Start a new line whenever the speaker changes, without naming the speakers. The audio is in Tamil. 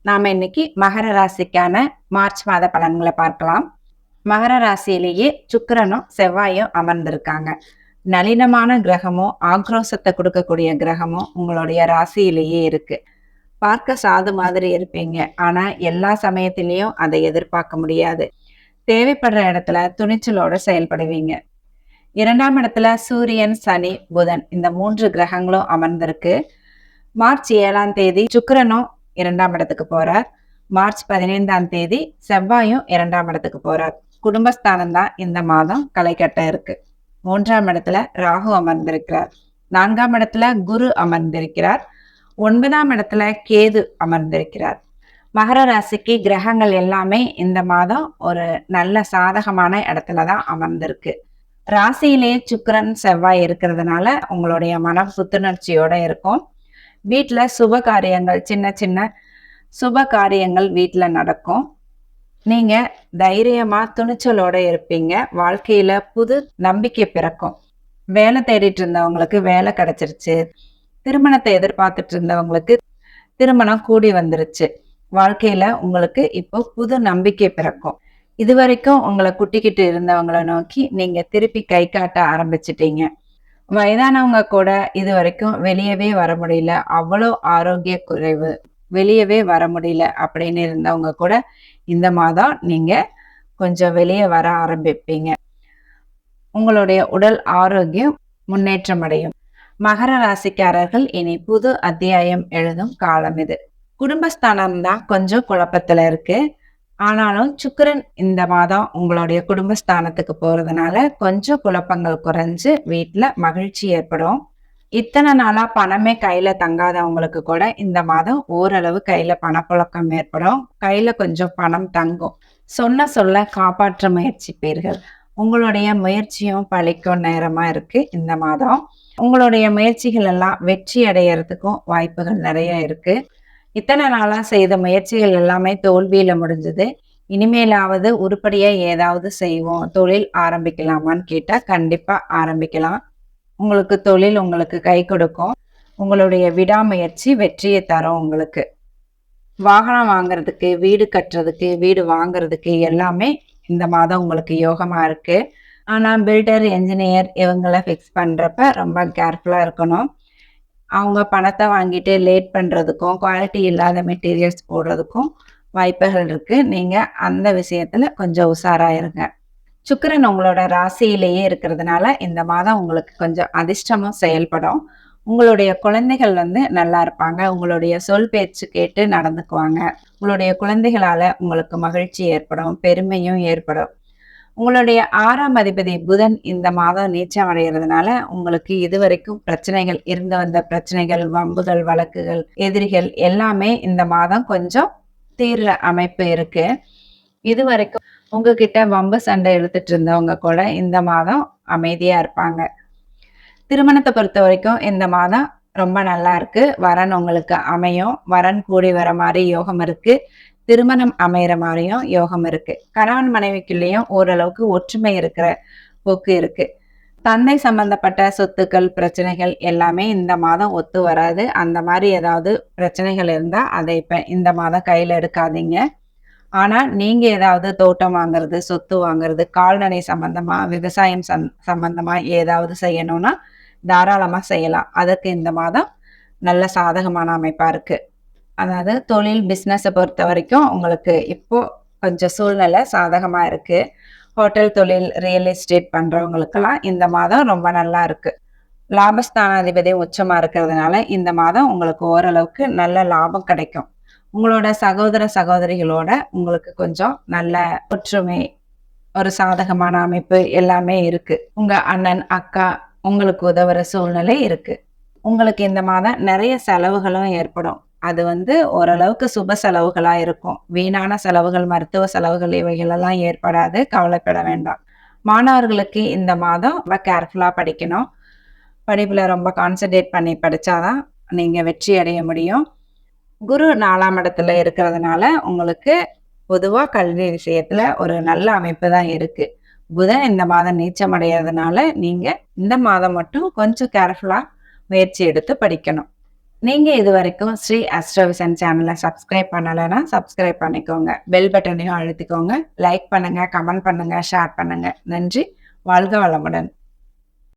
நாம இன்னைக்கு மகர ராசிக்கான மார்ச் மாத பலன்களை பார்க்கலாம். மகர ராசியிலேயே சுக்கிரனும் செவ்வாயும் அமர்ந்திருக்காங்க. நளினமான கிரகமும் ஆக்ரோஷத்தை கொடுக்கக்கூடிய கிரகமும் உங்களுடைய ராசியிலேயே இருக்கு. பார்க்க சாது மாதிரி இருப்பீங்க, ஆனா எல்லா சமயத்திலையும் அதை எதிர்பார்க்க முடியாது. தேவைப்படுற இடத்துல துணிச்சலோட செயல்படுவீங்க. 2ஆம் இடத்துல சூரியன், சனி, புதன் இந்த 3 கிரகங்களும் அமர்ந்திருக்கு. மார்ச் 7ஆம் தேதி சுக்கிரனும் 2ஆம் இடத்துக்கு போறார். மார்ச் 15ஆம் தேதி செவ்வாயும் 2ஆம் இடத்துக்கு போறார். குடும்பஸ்தானம் தான் இந்த மாதம் களை கட்ட இருக்கு. 3ஆம் இடத்துல ராகு அமர்ந்திருக்கிறார். 4ஆம் இடத்துல குரு அமர்ந்திருக்கிறார். 9ஆம் இடத்துல கேது அமர்ந்திருக்கிறார். மகர ராசிக்கு கிரகங்கள் எல்லாமே இந்த மாதம் ஒரு நல்ல சாதகமான இடத்துல தான் அமர்ந்திருக்கு. ராசியிலேயே சுக்கிரன், செவ்வாய் இருக்கிறதுனால உங்களுடைய மனம் புத்துணர்ச்சியோட இருக்கும். வீட்டுல சுப காரியங்கள், சின்ன சின்ன சுப காரியங்கள் வீட்டுல நடக்கும். நீங்க தைரியமா துணிச்சலோட இருப்பீங்க. வாழ்க்கையில புது நம்பிக்கை பிறக்கும். வேலை தேடிட்டு இருந்தவங்களுக்கு வேலை கிடைச்சிருச்சு. திருமணத்தை எதிர்பார்த்துட்டு இருந்தவங்களுக்கு திருமணம் கூடி வந்துருச்சு. வாழ்க்கையில உங்களுக்கு இப்போ புது நம்பிக்கை பிறக்கும். இதுவரைக்கும் உங்களை குட்டிக்கிட்டு இருந்தவங்களை நோக்கி நீங்க திருப்பி கை காட்ட ஆரம்பிச்சிட்டீங்க. வயதானவங்க கூட இது வரைக்கும் வெளியவே வர முடியல, அவ்வளோ ஆரோக்கிய குறைவு, வெளியவே வர முடியல அப்படின்னு இருந்தவங்க கூட இந்த மாதம் நீங்க கொஞ்சம் வெளியே வர ஆரம்பிப்பீங்க. உங்களுடைய உடல் ஆரோக்கியம் முன்னேற்றம் அடையும். மகர ராசிக்காரர்கள் இனி புது அத்தியாயம் எழுதும் காலம் இது. குடும்பஸ்தானம் தான் கொஞ்சம் குழப்பத்துல இருக்கு. ஆனாலும் சுக்கிரன் இந்த மாதம் உங்களுடைய குடும்பஸ்தானத்துக்கு போறதுனால கொஞ்சம் குழப்பங்கள் குறைஞ்சு வீட்டுல மகிழ்ச்சி ஏற்படும். இத்தனை நாளா பணமே கையில தங்காதவங்களுக்கு கூட இந்த மாதம் ஓரளவு கையில பணப்புழக்கம் ஏற்படும். கையில கொஞ்சம் பணம் தங்கும். சொன்ன சொல்ல காப்பாற்ற முயற்சிப்பீர்கள். உங்களுடைய முயற்சியும் பழிக்கும் நேரமா இருக்கு இந்த மாதம். உங்களுடைய முயற்சிகள் எல்லாம் வெற்றி அடையறதுக்கும் வாய்ப்புகள் நிறைய இருக்கு. இத்தனை நாளா செய்த முயற்சிகள் எல்லாமே தோல்வியில முடிஞ்சது. இனிமேலாவது உருப்படியா ஏதாவது செய்வோம், தொழில் ஆரம்பிக்கலாமான்னு கேட்டா கண்டிப்பா ஆரம்பிக்கலாம். உங்களுக்கு தொழில் உங்களுக்கு கை கொடுக்கும். உங்களுடைய விடாமுயற்சி வெற்றியை தரும். உங்களுக்கு வாகனம் வாங்குறதுக்கு, வீடு கட்டுறதுக்கு, வீடு வாங்குறதுக்கு எல்லாமே இந்த மாதம் உங்களுக்கு யோகமா இருக்கு. ஆனா பில்டர், என்ஜினியர் இவங்களை ஃபிக்ஸ் பண்றப்ப ரொம்ப கேர்ஃபுல்லா இருக்கணும். அவங்க பணத்தை வாங்கிட்டு லேட் பண்றதுக்கும், குவாலிட்டி இல்லாத மெட்டீரியல்ஸ் போடுறதுக்கும் வாய்ப்புகள் இருக்கு. நீங்க அந்த விஷயத்துல கொஞ்சம் உஷாரா இருங்க. சுக்கிரன் உங்களோட ராசியிலேயே இருக்கிறதுனால இந்த மாதம் உங்களுக்கு கொஞ்சம் அதிர்ஷ்டமும் செயல்படும். உங்களுடைய குழந்தைகள் நல்லா இருப்பாங்க. உங்களுடைய சொல் பேச்சு கேட்டு நடந்துக்குவாங்க. உங்களுடைய குழந்தைகளால உங்களுக்கு மகிழ்ச்சி ஏற்படும், பெருமையும் ஏற்படும். உங்களுடைய 6ஆம் அதிபதி புதன் இந்த மாதம் நீச்சம் அடைகிறதுனால உங்களுக்கு இதுவரைக்கும் பிரச்சனைகள் இருந்து வந்த பிரச்சனைகள், வம்புகள், வழக்குகள், எதிரிகள் எல்லாமே இந்த மாதம் கொஞ்சம் தீர்ற அமைப்பு இருக்கு. இதுவரைக்கும் உங்ககிட்ட வம்பு சண்டை இழுத்துட்டு இருந்தவங்க கூட இந்த மாதம் அமைதியா இருப்பாங்க. திருமணத்தை பொறுத்த வரைக்கும் இந்த மாதம் ரொம்ப நல்லா இருக்கு. வரன் உங்களுக்கு அமையும். வரன் கூடி வர மாதிரி யோகம் இருக்கு. திருமணம் அமைகிற மாதிரியும் யோகம் இருக்கு. கணவன் மனைவிக்குள்ளேயும் ஓரளவுக்கு ஒற்றுமை இருக்கிற போக்கு இருக்கு. தந்தை சம்பந்தப்பட்ட சொத்துக்கள், பிரச்சனைகள் எல்லாமே இந்த மாதம் ஒத்து வராது. அந்த மாதிரி ஏதாவது பிரச்சனைகள் இருந்தா அதை இப்ப இந்த மாதம் கையில எடுக்காதீங்க. ஆனா நீங்க ஏதாவது தோட்டம் வாங்குறது, சொத்து வாங்குறது, கால்நடை சம்பந்தமா, விவசாயம் சம்பந்தமா ஏதாவது செய்யணும்னா தாராளமா செய்யலாம். அதற்கு இந்த மாதம் நல்ல சாதகமான அமைப்பா இருக்கு. அதாவது தொழில், பிஸ்னஸை பொறுத்த வரைக்கும் உங்களுக்கு இப்போ கொஞ்சம் சூழ்நிலை சாதகமா இருக்கு. ஹோட்டல் தொழில், ரியல் எஸ்டேட் பண்றவங்களுக்கெல்லாம் இந்த மாதம் ரொம்ப நல்லா இருக்கு. லாபஸ்தானாதிபதி உச்சமா இருக்கிறதுனால இந்த மாதம் உங்களுக்கு ஓரளவுக்கு நல்ல லாபம் கிடைக்கும். உங்களோட சகோதர சகோதரிகளோட உங்களுக்கு கொஞ்சம் நல்ல ஒற்றுமை, ஒரு சாதகமான அமைப்பு எல்லாமே இருக்கு. உங்க அண்ணன், அக்கா உங்களுக்கு உதவுற சூழ்நிலை இருக்கு. உங்களுக்கு இந்த மாதம் நிறைய செலவுகளும் ஏற்படும். அது ஓரளவுக்கு சுப செலவுகளா இருக்கும். வீணான செலவுகள், மருத்துவ செலவுகள் இவைகளெல்லாம் ஏற்படாது. கவலைப்பட வேண்டாம். மாணவர்களுக்கு இந்த மாதம் ரொம்ப கேர்ஃபுல்லா படிக்கணும். படிப்புல ரொம்ப கான்சென்ட்ரேட் பண்ணி படிச்சாதான் நீங்க வெற்றி அடைய முடியும். குரு 4ஆம் இடத்துல இருக்கிறதுனால உங்களுக்கு பொதுவா கல்வி விஷயத்துல ஒரு நல்ல அமைப்பு தான் இருக்கு. புதன் இந்த மாதம் நீச்சம் அடைகிறதுனால நீங்க இந்த மாதம் மட்டும் கொஞ்சம் கேர்ஃபுல்லா முயற்சி எடுத்து படிக்கணும். நீங்க இதுவரைக்கும் ஸ்ரீ அஸ்ட்ரோவிஷன் சேனலை சப்ஸ்கிரைப் பண்ணலைன்னா சப்ஸ்கிரைப் பண்ணிக்கோங்க. பெல் பட்டனையும் அழுத்திக்கோங்க. லைக் பண்ணுங்க, கமெண்ட் பண்ணுங்க, ஷேர் பண்ணுங்க. நன்றி. வாழ்க வளமுடன்.